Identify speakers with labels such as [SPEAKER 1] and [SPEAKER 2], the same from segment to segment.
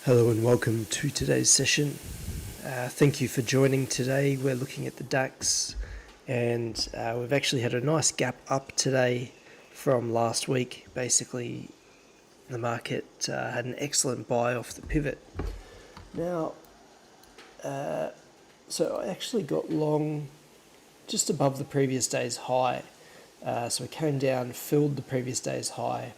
[SPEAKER 1] Hello and welcome to today's session. Thank you for joining today. We're looking at the DAX and we've actually had a nice gap up today from last week. Basically, the market had an excellent buy off the pivot. Now, so I actually got long just above the previous day's high. So I came down, filled the previous day's high,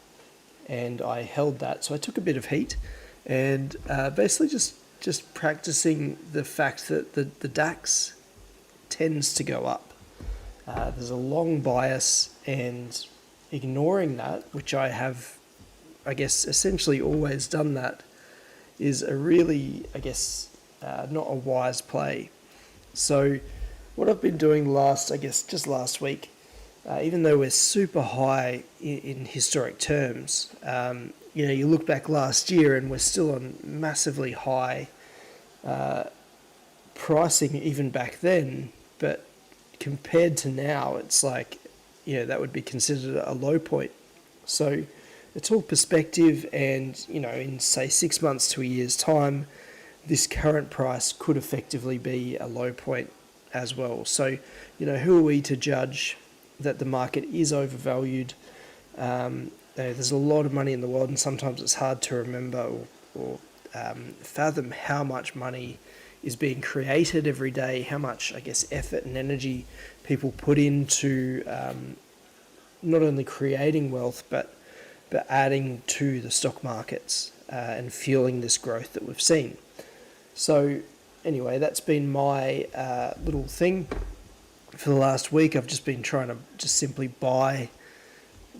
[SPEAKER 1] and I held that. So I took a bit of heat and basically just practicing the fact that the DAX tends to go up. There's a long bias, and ignoring that, which I have, I guess, essentially always done that, is a really, I guess, not a wise play. So what I've been doing just last week, even though we're super high in historic terms, you look back last year and we're still on massively high pricing even back then, but compared to now, it's like, that would be considered a low point. So it's all perspective, and, in say 6 months to a year's time, this current price could effectively be a low point as well. So, who are we to judge that the market is overvalued? There's a lot of money in the world, and sometimes it's hard to remember or fathom how much money is being created every day, how much, I guess, effort and energy people put into not only creating wealth, but adding to the stock markets and fueling this growth that we've seen. So anyway, that's been my little thing for the last week. I've just been trying to just simply buy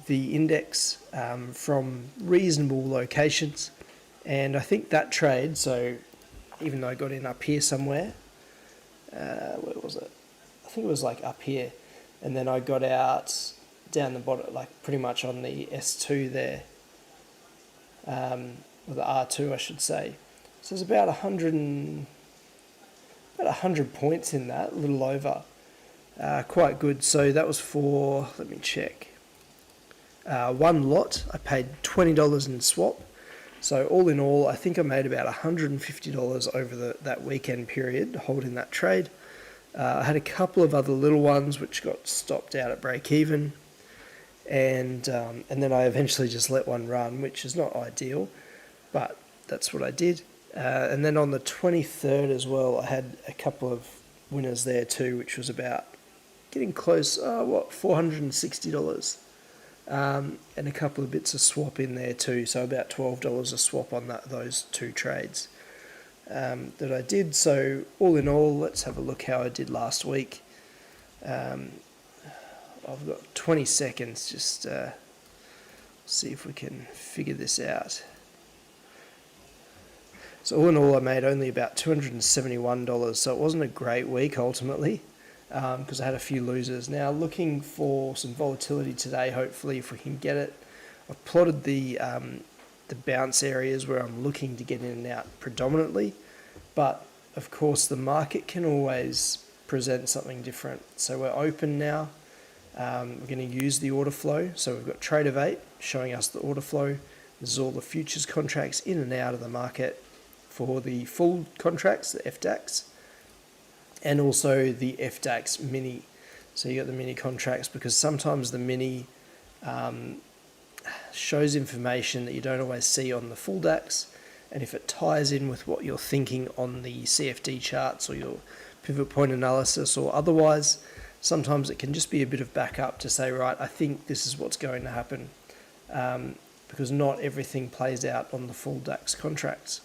[SPEAKER 1] the index from reasonable locations, and I think that trade, so even though I got in up here somewhere, where was it? I think it was like up here, and then I got out down the bottom, like pretty much on the S2 there, or the R2 I should say. So there's about 100 points in that, a little over. Quite good. So that was for, let me check, one lot. I paid $20 in swap. So all in all, I think I made about $150 over that weekend period holding that trade. I had a couple of other little ones which got stopped out at break even, and then I eventually just let one run, which is not ideal, but that's what I did. And then on the 23rd as well, I had a couple of winners there too, which was about getting close, $460. And a couple of bits of swap in there too, so about $12 a swap on those two trades that I did. So all in all, let's have a look how I did last week. I've got 20 seconds, just see if we can figure this out. So all in all, I made only about $271, so it wasn't a great week ultimately, because I had a few losers. Now, looking for some volatility today, hopefully, if we can get it. I've plotted the bounce areas where I'm looking to get in and out predominantly, but of course the market can always present something different. So we're open now. We're going to use the order flow. So we've got Tradovate showing us the order flow. This is all the futures contracts in and out of the market for the full contracts, the FDAX, and also the FDAX Mini. So you got the mini contracts, because sometimes the mini shows information that you don't always see on the full DAX, and if it ties in with what you're thinking on the CFD charts or your pivot point analysis or otherwise, sometimes it can just be a bit of backup to say, right, I think this is what's going to happen, because not everything plays out on the full DAX contracts.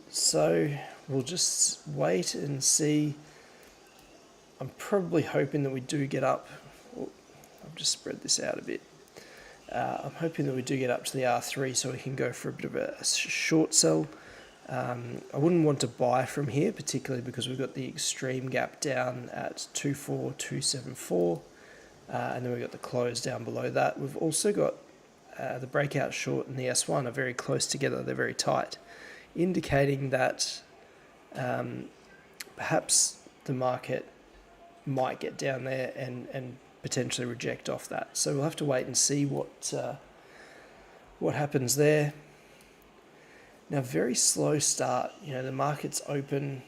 [SPEAKER 1] So we'll just wait and see. I'm probably hoping that we do get up. I've just spread this out a bit. I'm hoping that we do get up to the R3 so we can go for a bit of a short sell. I wouldn't want to buy from here, particularly because we've got the extreme gap down at 24274, and then we've got the close down below that. We've also got the breakout short and the S1 are very close together. They're very tight, indicating that perhaps the market might get down there and potentially reject off that. So we'll have to wait and see what happens there. Now, very slow start. The market's open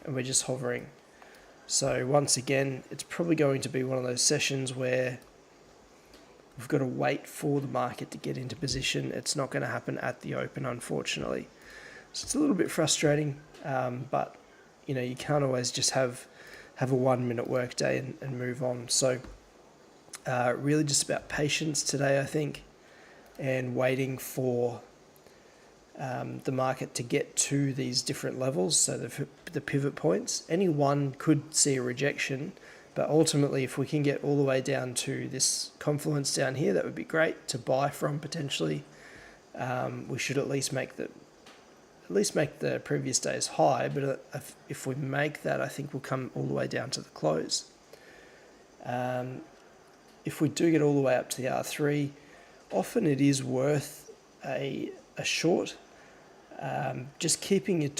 [SPEAKER 1] and we're just hovering. So once again, it's probably going to be one of those sessions where we've got to wait for the market to get into position. It's not going to happen at the open, unfortunately. So it's a little bit frustrating, but you can't always just have a 1 minute workday and move on. So really just about patience today, I think, and waiting for the market to get to these different levels, so the pivot points. Any one could see a rejection, but ultimately if we can get all the way down to this confluence down here, that would be great to buy from potentially. We should at least make the previous day's high, but if we make that, I think we'll come all the way down to the close. If we do get all the way up to the R3, often it is worth a short. Just keeping your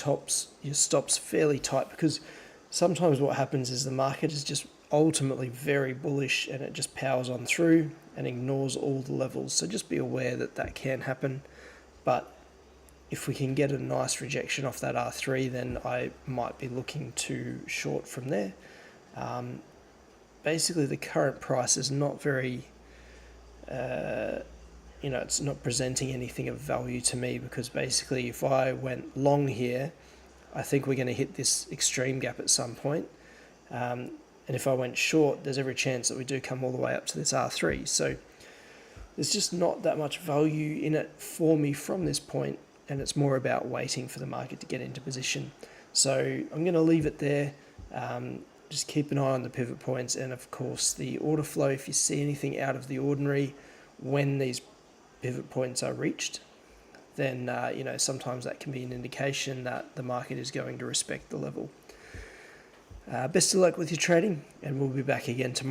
[SPEAKER 1] stops fairly tight, because sometimes what happens is the market is just ultimately very bullish and it just powers on through and ignores all the levels. So just be aware that can happen. But if we can get a nice rejection off that R3, then I might be looking to short from there. Basically, the current price is not very, it's not presenting anything of value to me, because basically if I went long here, I think we're going to hit this extreme gap at some point. And if I went short, there's every chance that we do come all the way up to this R3. So there's just not that much value in it for me from this point, and it's more about waiting for the market to get into position. So I'm going to leave it there. Just keep an eye on the pivot points, and of course the order flow. If you see anything out of the ordinary when these pivot points are reached, then sometimes that can be an indication that the market is going to respect the level. Best of luck with your trading, and we'll be back again tomorrow.